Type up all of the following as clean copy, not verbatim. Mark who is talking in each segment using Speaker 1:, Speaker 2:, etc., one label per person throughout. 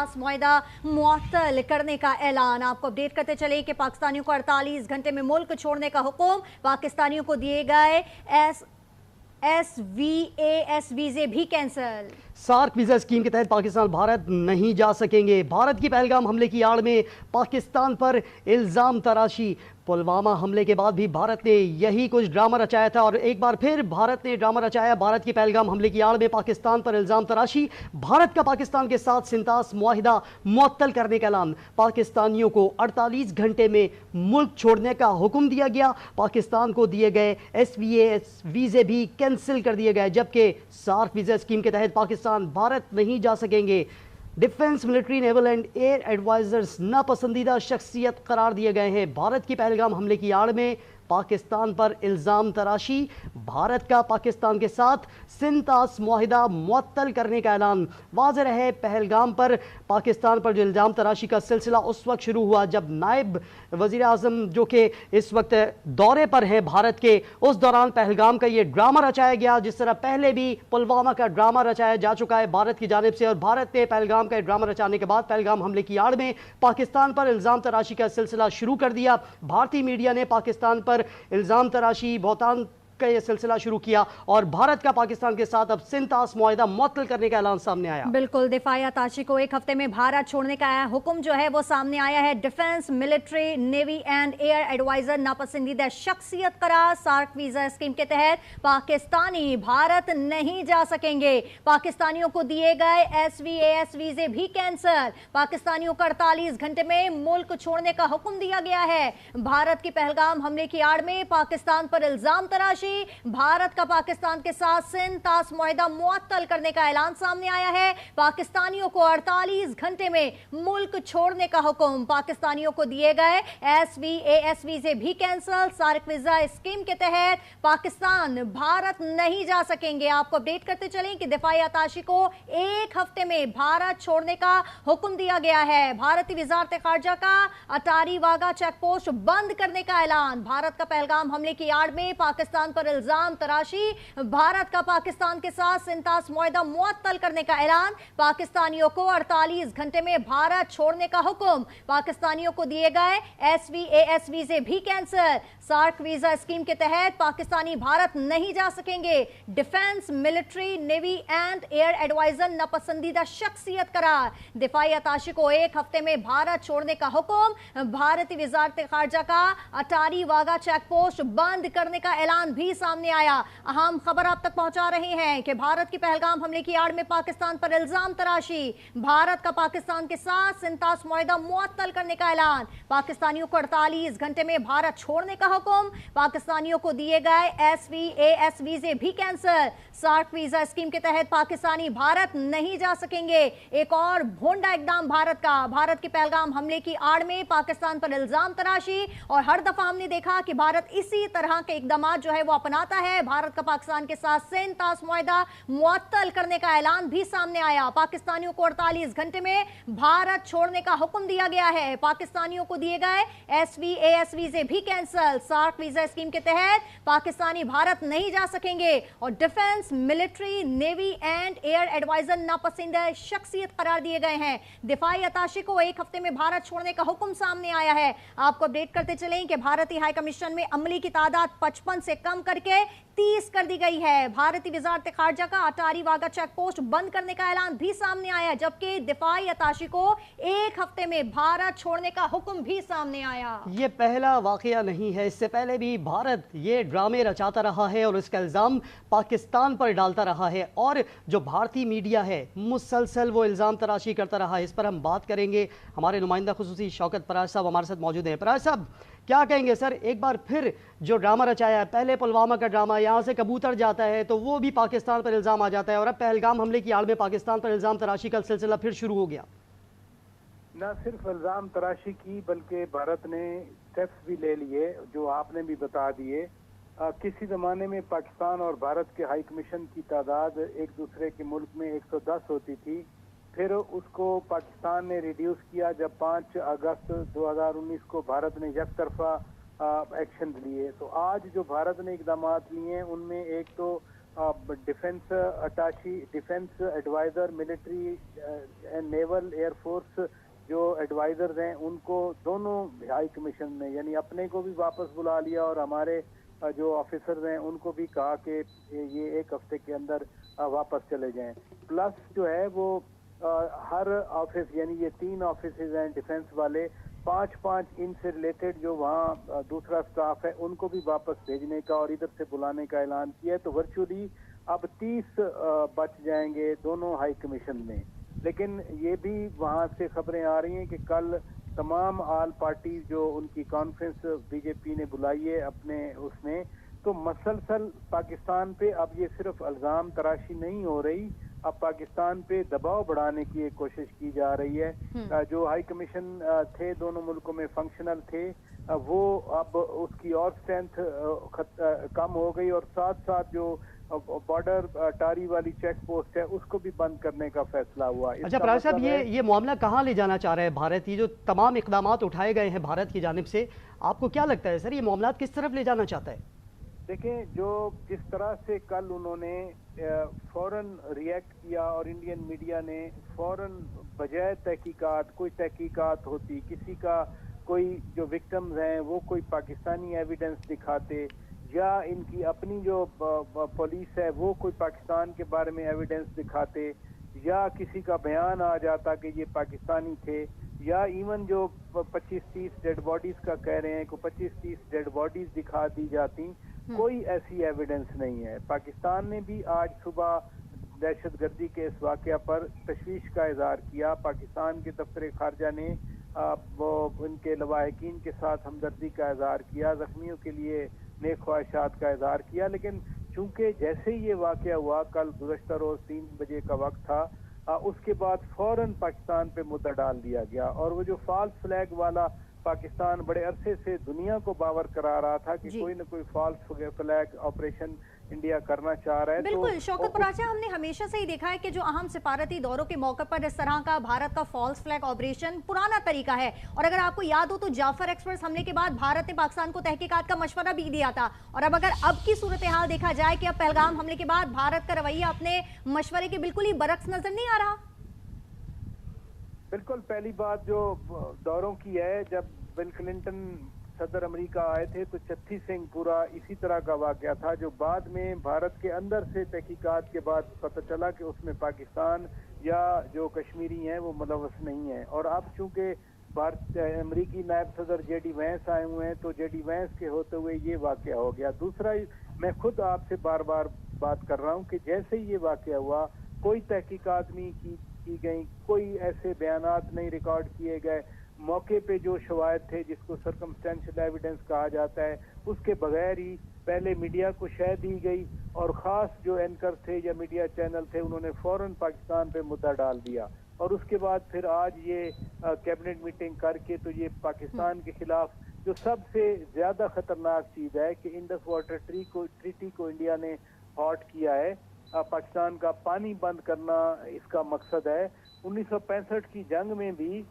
Speaker 1: सिंतास मुआहदा मुअत्तल करने का ऐलान। आपको अपडेट करते चले कि पाकिस्तानियों को 48 घंटे में मुल्क छोड़ने का हुक्म। पाकिस्तानियों को दिए गए SVAS वीजे भी कैंसिल।
Speaker 2: सार्क वीजा स्कीम के तहत पाकिस्तान भारत नहीं जा सकेंगे। भारत की पहलगाम हमले की आड़ में पाकिस्तान पर इल्ज़ाम तराशी। पुलवामा हमले के बाद भी भारत ने यही कुछ ड्रामा रचाया था और एक बार फिर भारत ने ड्रामा रचाया। भारत की पहलगाम हमले की आड़ में पाकिस्तान पर इल्ज़ाम तराशी। भारत का पाकिस्तान के साथ सिंतास मुआहिदा मुअत्तल करने का ऐलान। पाकिस्तानियों को 48 घंटे में मुल्क छोड़ने का हुक्म दिया गया। पाकिस्तान को दिए गए SVAS वीजे भी कैंसिल कर दिए गए, जबकि सार्क वीजा स्कीम के तहत पाकिस्तान भारत नहीं जा सकेंगे। Defence, military, naval and air advisers नापसंदीदा शख्सियत करार दिए गए हैं। भारत की पहलगाम हमले की आड़ में पाकिस्तान पर इल्ज़ाम तराशी। भारत का पाकिस्तान के साथ सिंतास मुआहिदा मुअत्तल करने का ऐलान। वाज़ेह रहे, पहलगाम पर पाकिस्तान पर जो इल्ज़ाम तराशी का सिलसिला उस वक्त शुरू हुआ जब नायब वज़ीर आज़म जो कि इस वक्त दौरे पर हैं भारत के, उस दौरान पहलगाम का ये ड्रामा रचाया गया, जिस तरह पहले भी पुलवामा का ड्रामा रचाया जा चुका है भारत की जानिब से। और भारत ने पहलगाम का ड्रामा रचाने के बाद पहलगाम हमले की आड़ में पाकिस्तान पर इल्ज़ाम तराशी का सिलसिला शुरू कर दिया। भारतीय मीडिया ने पाकिस्तान पर इल्ज़ाम तराशी, बहुतान का यह सिलसिला शुरू किया और भारत का पाकिस्तान के साथ अब सिंतास मुआहिदा मुअत्तल करने का ऐलान सामने आया।
Speaker 1: बिल्कुल, दिफाई अताशी को एक हफ्ते में भारत छोड़ने का हुक्म जो है वो सामने आया है। Defence, military, navy and air adviser नापसंदीदा शख्सियत करार। सार्क वीजा स्कीम के तहत पाकिस्तानी भारत नहीं जा सकेंगे। पाकिस्तानियों को दिए गए SVAS वीजे भी कैंसिल। पाकिस्तानियों को 48 घंटे में मुल्क छोड़ने का हुक्म दिया गया है। भारत की पहलगाम हमले की आड़ में पाकिस्तान पर इल्जाम तराशी। भारत का पाकिस्तान के साथ सिंतास मुआहिदा मुअत्तल करने का ऐलान सामने आया है। पाकिस्तानियों को 48 घंटे में मुल्क छोड़ने का हुक्म। पाकिस्तानियों को दिए गए SVAS वीजे भी कैंसिल। सार्क वीजा स्कीम के तहत पाकिस्तान भारत नहीं जा सकेंगे। आपको अपडेट करते चलें कि दिफाई अताशी को एक हफ्ते में भारत छोड़ने का हुक्म दिया गया है। भारतीय वजारत खारजा का अटारी वाघा चेक पोस्ट बंद करने का ऐलान। भारत का पहलगाम हमले की आड़ में पाकिस्तान पर इल्जाम तराशी। भारत का पाकिस्तान के साथ सिंतास मुआहिदा मुअत्तल करने का ऐलान। पाकिस्तानियों को 48 घंटे में भारत छोड़ने का हुक्म। पाकिस्तानियों को दिए गए SVAS वीजे भी कैंसिल। सार्क वीजा स्कीम के तहत पाकिस्तानी भारत नहीं जा सकेंगे। Defence, military, navy and air adviser नापसंदीदा शख्सियत करार। दिफाई अताशी को एक हफ्ते में भारत छोड़ने का हुक्म। भारतीय वजारत खारजा का अटारी वाघा चेक पोस्ट बंद करने का ऐलान भी सामने आया। अहम खबर आप तक पहुंचा रहे हैं कि भारत की पहलगाम हमले की आड़ में पाकिस्तान पर इल्जाम तराशी। भारत का पाकिस्तान के साथ सिंतास मुआहिदा मुअत्तल करने का ऐलान। पाकिस्तानियों को 48 घंटे में भारत छोड़ने का हुक्म। पाकिस्तानियों को दिए गए SVAS वीजे भी कैंसिल। सार्क वीजा स्कीम के तहत पाकिस्तानी भारत नहीं जा सकेंगे। एक और भोंडा इकदाम भारत का। भारत की पहलगाम हमले की आड़ में पाकिस्तान पर इल्जाम तराशी। और हर दफा हमने देखा कि भारत इसी तरह के इकदाम जो है वो अपनाता है। भारत का पाकिस्तान के साथ सिंतास मुआहिदा मुअत्तल करने का ऐलान भी सामने आया। पाकिस्तानियों को 48 घंटे में भारत छोड़ने का हुक्म दिया गया है। पाकिस्तानियों को दिए गए SVAS वीजे भी कैंसिल। सार्क वीजा स्कीम के तहत पाकिस्तानी भारत नहीं जा सकेंगे। और defence, military, navy and air adviser नापसंदीदा शख्सियत करार दिए गए हैं। दिफाई अताशी को एक हफ्ते में भारत छोड़ने का हुक्म सामने आया है। आपको अपडेट करते चलें कि भारतीय हाई कमीशन में अमली की तादाद 55 से कम करके 30 कर दी गई है। भारतीय वजारत खारजा का अटारी वाघा चेक पोस्ट बंद करने का ऐलान भी सामने आया, जबकि दिफाई अताशी को एक हफ्ते में भारत छोड़ने का हुक्म भी सामने आया।
Speaker 2: ये पहला वाकया नहीं है, इससे पहले भी भारत ये ड्रामे रचाता रहा है और इसका इल्ज़ाम पाकिस्तान पर डालता रहा है। और जो भारतीय मीडिया है मुसलसल वो इल्ज़ाम तराशी करता रहा है। इस पर हम बात करेंगे। हमारे नुमाइंदा खुसूसी शौकत पराज साहब हमारे साथ मौजूद हैं। पराज साहब, क्या कहेंगे सर, एक बार फिर जो ड्रामा रचाया है, पहले पुलवामा का ड्रामा, यहाँ से कबूतर जाता है तो वो भी पाकिस्तान पर इल्ज़ाम आ जाता है और अब पहलगाम हमले की आड़ में पाकिस्तान पर इल्ज़ाम तराशी का सिलसिला फिर शुरू हो गया।
Speaker 3: न सिर्फ इल्ज़ाम तराशी की बल्कि भारत ने स्टेप्स भी ले लिए जो आपने भी बता दिए। किसी ज़माने में पाकिस्तान और भारत के हाई कमीशन की तादाद एक दूसरे के मुल्क में 110 होती थी। फिर उसको पाकिस्तान ने रिड्यूस किया जब 5 अगस्त 2019 को भारत ने एक तरफा एक्शन लिए। तो आज जो भारत ने इकदाम लिए उनमें एक तो defence attache, defence adviser, military and naval, air force जो एडवाइजर्स हैं उनको दोनों हाई कमीशन ने यानी अपने को भी वापस बुला लिया और हमारे जो ऑफिसर्स हैं उनको भी कहा कि ये एक हफ्ते के अंदर वापस चले जाएं। प्लस जो है वो हर ऑफिस यानी ये 3 ऑफिस हैं डिफेंस वाले, 5-5 इनसे रिलेटेड जो वहाँ दूसरा स्टाफ है उनको भी वापस भेजने का और इधर से बुलाने का ऐलान किया है। तो वर्चुअली अब 30 बच जाएंगे दोनों हाई कमीशन में। लेकिन ये भी वहाँ से खबरें आ रही हैं कि कल तमाम आल पार्टी जो उनकी कॉन्फ्रेंस बीजेपी ने बुलाई है अपने उसमें, तो मसलसल पाकिस्तान पे अब ये सिर्फ इल्जाम तराशी नहीं हो रही, अब पाकिस्तान पे दबाव बढ़ाने की एक कोशिश की जा रही है। जो हाई कमीशन थे दोनों मुल्कों में फंक्शनल थे, वो अब उसकी और स्ट्रेंथ कम हो गई और साथ साथ जो बॉर्डर टारी वाली चेक पोस्ट है उसको भी बंद करने का फैसला हुआ।
Speaker 2: अच्छा फराज साहब, ये मामला कहाँ ले जाना चाह रहा है भारत? ये जो तमाम इक़दामात उठाए गए हैं भारत की जानिब से, आपको क्या लगता है सर ये मामला किस तरफ ले जाना चाहता है?
Speaker 3: देखें, जो जिस तरह से कल उन्होंने फौरन रिएक्ट किया और इंडियन मीडिया ने फौरन बजाय तहकीकात, कोई तहकीकात होती, किसी का कोई जो विक्टिम्स हैं वो कोई पाकिस्तानी एविडेंस दिखाते या इनकी अपनी जो पुलिस है वो कोई पाकिस्तान के बारे में एविडेंस दिखाते या किसी का बयान आ जाता कि ये पाकिस्तानी थे, या इवन जो 25-30 डेड बॉडीज का कह रहे हैं को 25-30 डेड बॉडीज दिखा दी जाती, कोई ऐसी एविडेंस नहीं है। पाकिस्तान ने भी आज सुबह दहशतगर्दी के इस वाक़या पर तशवीश का इजहार किया। पाकिस्तान के दफ्तर खारजा ने वो उनके लवाहिकीन के साथ हमदर्दी का इजहार किया, जख्मियों के लिए नेक ख्वाहिशात का इजहार किया। लेकिन चूंकि जैसे ही ये वाक़या हुआ, कल गुज़श्ता रोज़ 3 बजे का वक्त था, उसके बाद फौरन पाकिस्तान पे मुद्दा डाल दिया गया और वो जो फॉल्स फ्लैग वाला पाकिस्तान बड़े अरसे से दुनिया को बावर करा रहा था कि कोई न कोई फॉल्स फ्लैग ऑपरेशन इंडिया करना चाह रहा है।
Speaker 1: बिल्कुल
Speaker 3: तो
Speaker 1: शौकत पराचा, हमने हमेशा से ही देखा है कि जो अहम सिफारती दौरों के मौके पर इस तरह का भारत का फॉल्स फ्लैग ऑपरेशन पुराना तरीका है। और अगर आपको याद हो तो जाफर एक्सप्रेस हमले के बाद भारत ने पाकिस्तान को तहकीकात का मशवरा भी दिया था। और अगर अब की सूरत हाल देखा जाए कि अब पहलगाम हमले के बाद भारत का रवैया अपने मशवरे के बिल्कुल ही बरक्स नजर नहीं आ रहा।
Speaker 3: बिल्कुल, पहली बात जो दौरों की है, जब बिल क्लिंटन सदर अमेरिका आए थे तो चत्थी सिंह पूरा इसी तरह का वाकया था, जो बाद में भारत के अंदर से तहकीकात के बाद पता चला कि उसमें पाकिस्तान या जो कश्मीरी हैं वो मुलव्वस नहीं है। और अब चूंकि भारत अमेरिकी नायब सदर जेडी वैंस आए हुए हैं तो जेडी वैंस के होते हुए ये वाकया हो गया। दूसरा, मैं खुद आपसे बार बार बात कर रहा हूँ कि जैसे ही ये वाकया हुआ कोई तहकीकात नहीं की गई, कोई ऐसे बयानात नहीं रिकॉर्ड किए गए, मौके पे जो शवाहिद थे जिसको सर्कमस्टेंशियल एविडेंस कहा जाता है उसके बगैर ही पहले मीडिया को शह दी गई और ख़ास जो एंकर थे या मीडिया चैनल थे उन्होंने फ़ौरन पाकिस्तान पे मुद्दा डाल दिया। और उसके बाद फिर आज ये कैबिनेट मीटिंग करके तो ये पाकिस्तान के खिलाफ जो सबसे ज़्यादा ख़तरनाक चीज़ है कि इंडस वाटर ट्रीटी को इंडिया ने हॉट किया है। पाकिस्तान का पानी बंद करना इसका मकसद है। 1965 की जंग में भी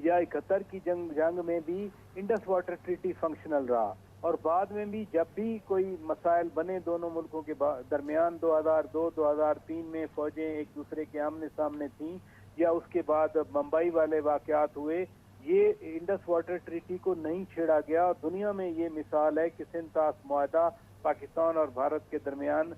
Speaker 3: या 71 की जंग में भी इंडस वाटर ट्रीटी फंक्शनल रहा और बाद में भी जब भी कोई मसाइल बने दोनों मुल्कों के दरमियान 2002-2003 में फौजें एक दूसरे के आमने सामने थीं या उसके बाद मुंबई वाले वाकयात हुए, ये इंडस वाटर ट्रीटी को नहीं छेड़ा गया। और दुनिया में ये मिसाल है कि सिंतास मुआहदा पाकिस्तान और भारत के दरमियान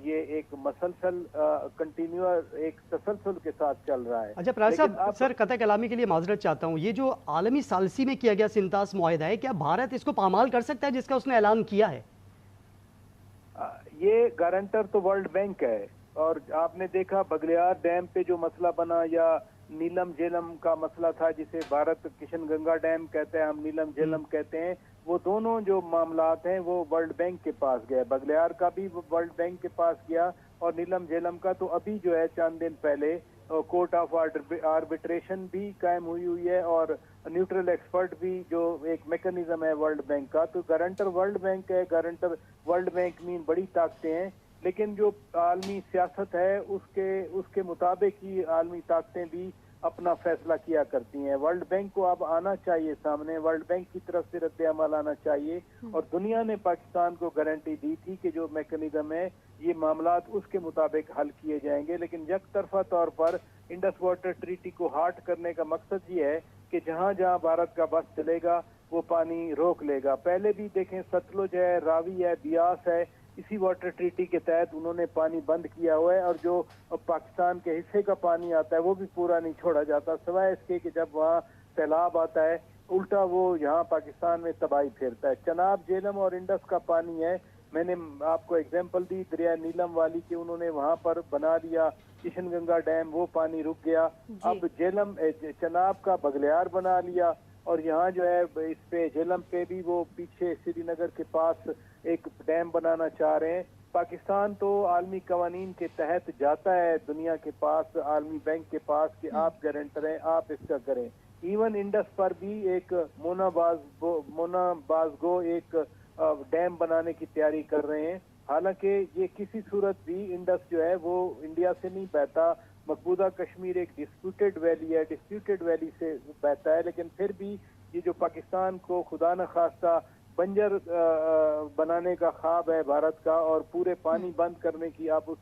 Speaker 3: ये एक मसलसल कंटिन्यूअस एक तसलसल के साथ चल रहा है।
Speaker 2: अच्छा फराज साहब, सर कतई कलामी के लिए माजरत चाहता हूँ, ये जो आलमी सालसी में किया गया सिंतास मुआहिदा है, क्या भारत इसको पामाल कर सकता है जिसका उसने ऐलान किया है?
Speaker 3: ये गारंटर तो वर्ल्ड बैंक है और आपने देखा बगलियार डैम पे जो मसला बना या नीलम झेलम का मसला था जिसे भारत किशन गंगा डैम कहते हैं, हम नीलम झेलम कहते हैं, वो दोनों जो मामलात हैं वो वर्ल्ड बैंक के पास गए। बगलियार का भी वर्ल्ड बैंक के पास गया और नीलम झेलम का तो अभी जो है चंद दिन पहले कोर्ट ऑफ आर्बिट्रेशन भी कायम हुई है और न्यूट्रल एक्सपर्ट भी जो एक मैकेनिज्म है वर्ल्ड बैंक का। तो गारंटर वर्ल्ड बैंक है, गारंटर वर्ल्ड बैंक में बड़ी ताकतें हैं, लेकिन जो आलमी सियासत है उसके मुताबिक ही आलमी ताकतें भी अपना फैसला किया करती हैं। वर्ल्ड बैंक को अब आना चाहिए सामने, वर्ल्ड बैंक की तरफ से रद्द अमल आना चाहिए और दुनिया ने पाकिस्तान को गारंटी दी थी कि जो मैकेनिज्म है یہ معاملات اس کے مطابق حل کیے جائیں گے، لیکن یک طرفہ طور پر انڈس واٹر ٹریٹی کو ہارٹ کرنے کا مقصد یہ ہے کہ جہاں جہاں بھارت کا بس چلے گا وہ پانی روک لے گا۔ پہلے بھی دیکھیں ستلج ہے، راوی ہے، بیاس ہے، اسی واٹر ٹریٹی کے تحت انہوں نے پانی بند کیا ہوا ہے، اور جو پاکستان کے حصے کا پانی آتا ہے وہ بھی پورا نہیں چھوڑا جاتا، سوائے اس کے کہ جب وہاں سیلاب آتا ہے الٹا وہ یہاں پاکستان میں تباہی پھیرتا ہے۔ چناب، جہلم اور انڈس کا پانی ہے، میں نے آپ کو اگزامپل دی دریا نیلم والی کہ انہوں نے وہاں پر بنا دیا کشن گنگا ڈیم، وہ پانی رک گیا۔ اب جہلم چناب کا بگلیار بنا لیا، اور یہاں جو ہے اس پہ جہلم پہ بھی وہ پیچھے سری نگر کے پاس ایک ڈیم بنانا چاہ رہے ہیں۔ پاکستان تو عالمی قوانین کے تحت جاتا ہے دنیا کے پاس، عالمی بینک کے پاس، کہ آپ گارنٹر ہیں، آپ اس کا کریں۔ ایون انڈس پر بھی ایک مونا بازگو ایک ڈیم بنانے کی تیاری کر رہے ہیں، حالانکہ یہ کسی صورت بھی انڈس جو ہے وہ انڈیا سے نہیں بہتا، مقبوضہ کشمیر ایک ڈسپیوٹڈ ویلی ہے، ڈسپیوٹڈ ویلی سے بہتا ہے، لیکن پھر بھی یہ جو پاکستان کو خدا نخواستہ بنجر بنانے کا خواب ہے بھارت کا، اور پورے پانی بند کرنے کی آپ اس